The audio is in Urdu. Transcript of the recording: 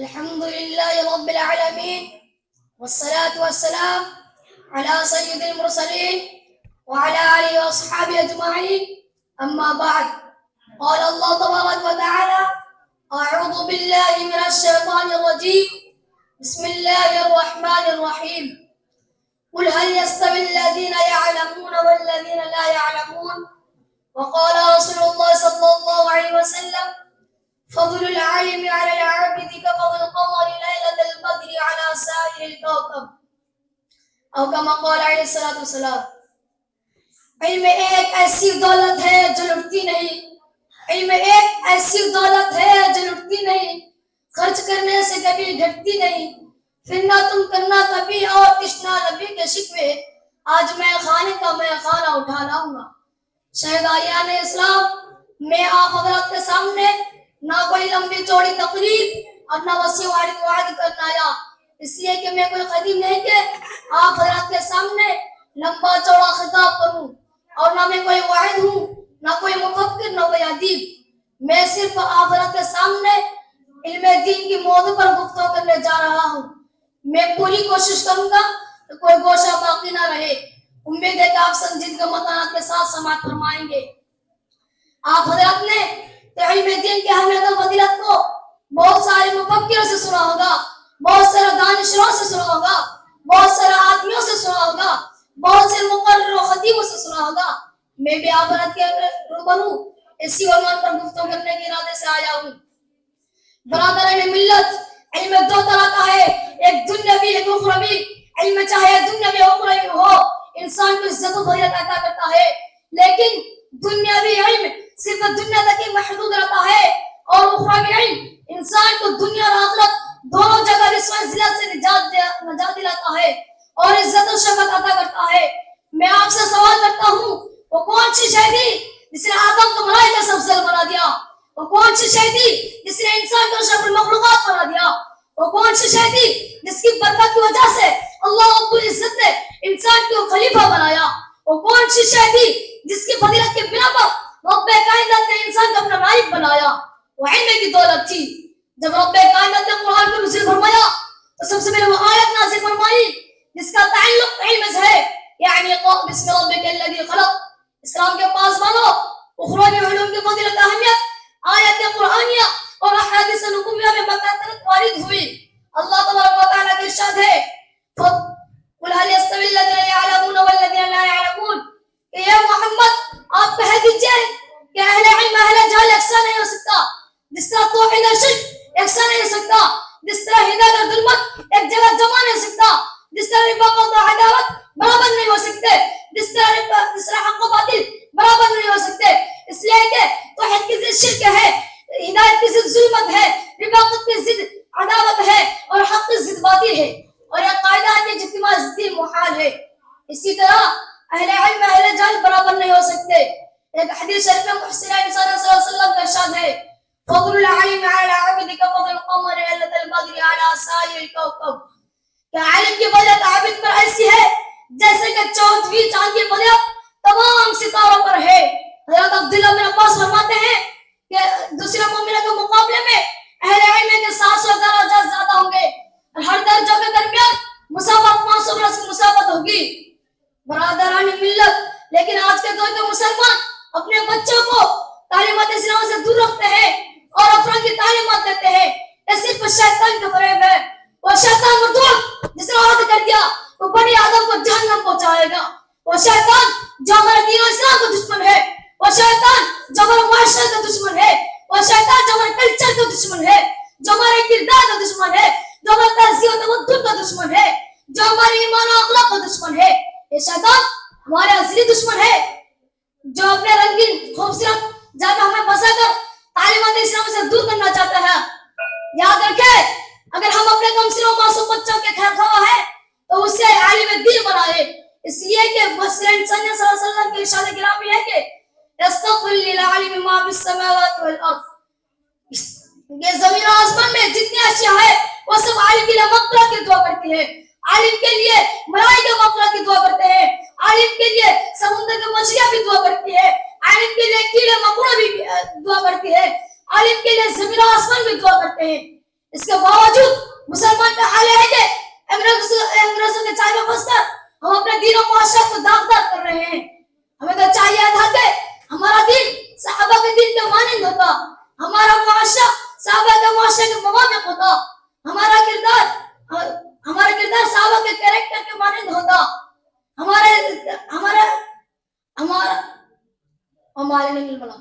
الحمد لله رب العالمين والصلاة والسلام على سيد المرسلين وعلى آله وأصحابه أجمعين أما بعد قال الله تبارك وتعالى أعوذ بالله من الشيطان الرجيم بسم الله الرحمن الرحيم قل هل يستوي الذين يعلمون والذين لا يعلمون وقال رسول الله صلى الله عليه وسلم فضل العالم على العابد كفضل القمر ليلة البدر على سائر الكوكب أو كما قال عليه الصلاة والسلام علم ایک ایسی دولت ہے جو لٹتی نہیں علم ایک ایسی دولت ہے جو لٹتی نہیں خرچ کرنے سے کبھی گھٹتی نہیں پھر نہ تم کرنا کبھی اور تشنا نبی کے شکوے آج میں خانے کا میں خانہ اٹھا لاؤں گا شہدائیان اسلام میں آپ حضرات کے سامنے نہ کوئی لمبی چوڑی تقریر اور نہ وسیع وعد کرنا آیا اس لیے کہ میں کوئی قدیم نہیں کہ آپ حضرات کے سامنے لمبا چوڑا خطاب کروں اور نہ میں کوئی واحد ہوں نہ کوئی مفکر نہ کوئی ادیب میں صرف آپ حضرات کے سامنے علم دین کی موضوع پر گفتگو کرنے جا رہا ہوں میں پوری کوشش کروں گا کہ کوئی گوشہ باقی نہ رہے امید ہے کہ آپ سنجیدگی متانت کے ساتھ سماعت فرمائیں گے آپ حضرات نے علم دین کی اہمیت و فضیلت کو بہت سارے مفکروں سے سنا ہوگا بہت سارے دانشوروں سے سنا ہوگا بہت سارے آدمیوں سے سنا ہوگا بہت سے مقرر و خطیبوں سے سنا ہوگا میں بھی آپ حضرات کے روبرو اسی عنوان پر گفتگو کرنے کے ارادے سے آیا ہوں برادران ملت علم دو طرح کا ہے ایک دنیاوی ایک اخروی علم چاہے دنیاوی اخروی ہو انسان کو عزت و فضیلت عطا کرتا ہے لیکن دنیاوی علم صرف دنیا تک ہی محدود رہتا ہے اور اخروی علم انسان کو دنیا اور آخرت دونوں جگہ رسوا ذلت سے نجات دلاتا ہے اور عزت و شفقت عطا کرتا ہے میں آپ سے سوال کرتا ہوں وہ کون سی شے تھی جس نے آدم کو ملائکہ سے افضل بنا دیا وہ کون سی شے تھی جس نے انسان کو اشرف المخلوقات بنا دیا وہ کون سی شے تھی جس کی برکت کی وجہ سے اللہ رب العزت نے انسان کو خلیفہ بنایا وہ کون سی شے تھی جس کی فضیلت کے بنا پر رب کائنات نے انسان کو اپنا نائب بنایا وہ علم کی دولت تھی جب رب کائنات نے قرآن کو نازل فرمایا تو سب سے پہلے وہ آیت نازل فرمائی جس کا تعلق علم سے ہے یعنی بسم ربک الذی خلق اسلام کے پاس مانو اخروی علوم کی فضیلت اہمیت آیت قرآنیہ اور احادیث نبویہ میں بکثرت وارد ہوئی اللہ تبارک و تعالیٰ کا ارشاد ہے قل هل يستوي الذين يعلمون والذين لا يعلمون کہ اے محمد آپ کہہ دیجئے کہ اہل علم اہل جہل یکساں نہیں ہو سکتا جس طرح توحید اور شرک یکساں نہیں ہو سکتا جس طرح ہدایت اور ظلمت ایک جگہ جمع نہیں ہو سکتا جس طرح رفاقت اور عداوت برابر نہیں ہو سکتے جس طرح حق و باطل برابر نہیں ہو سکتے اس لیے کہ توحید کی ضد شرک ہے ہدایت کی ضد ظلمت ہے رفاقت کی ضد عداوت ہے اور حق کی ضد باطل ہے اور یہ قاعدہ ہے کہ اجتماع ضد محال ہے اسی طرح اہل علم اہل جہل برابر نہیں ہو سکتے ایک حدیث شریف میں محسن انسان صلی اللہ علیہ وسلم کا ارشاد ہے فضل العالم على العابد كفضل القمر ليلة البدر على سائر الكوكب کہ عالم کی فضیلت عابد پر ایسی ہے جیسے کہ 14ویں چاند کی فضیلت تمام ستاروں پر ہے حضرت عبداللہ بن عباس فرماتے ہیں کہ دوسرے مومنوں کے مقابلے میں اہل علم کے 700 درجات زیادہ ہوں گے اور ہر درجہ کے درمیان مسافت 500 برس کی مسافت ہوگی برادران ملت لیکن آج کے دور کے مسلمان اپنے بچوں کو تعلیمات اسلام سے دور رکھتے ہیں اور افراد کی تعلیمات دیتے ہیں یہ صرف شیطان کا فریب ہے وہ شیطان مردود جس نے عہد کر دیا وہ بنی آدم کو جہنم پہنچائے گا وہ شیطان جو ہمارے دین و اسلام کا دشمن ہے وہ شیطان جو ہمارے معاشرے کا دشمن ہے وہ شیطان جو ہمارے کلچر کا دشمن ہے جو ہمارے کردار کا دشمن ہے جو ہمارے تہذیب و تمدن کا دشمن ہے جو ہماری ایمان و اخلاق کا دشمن ہے یہ شیطان ہمارے اصلی دشمن ہے جو اپنے رنگین خوبصورت جگہ ہمیں پھنسا کر تعلیمات اسلام سے دور کرنا چاہتا ہے یاد رکھیں اگر ہم اپنے کمسنوں معصوم بچوں کے خیر خواہ ہیں تو اسے عالم دین بنائے اس لیے کہ مسلم صلی اللہ علیہ وسلم کے ارشاد گرامی ہے کہ استغفر للعالم ما فی السماوات والارض یہ زمین و آسمان میں جتنی اشیاء ہے وہ سب عالم کے لیے مغفرت کی دعا کرتی ہے عالم کے لیے ملائکہ مغفرت کی دعا کرتے ہیں عالم کے لیے سمندر کی مچھلیاں بھی دعا کرتی ہے عالم کے لیے کیڑے مکوڑے بھی دعا کرتی ہے عالم کے لیے زمین و آسمان بھی دعا کرتے ہیں اس کے باوجود مسلمان کا حال ہے کہ انگریزوں کے چائے میں پھنس کر ہم اپنے دین و معاشرت کو داغدار کر رہے ہیں. ہمیں تو چاہیے تھا کہ ہمارا دین صحابہ کے دین کے مانند ہوتا, ہمارا معاشرہ صحابہ کے معاشرے کے موافق ہوتا, ہمارا کردار صحابہ کے کریکٹر کے مانند ہوتا, ہمارے نہیں بلا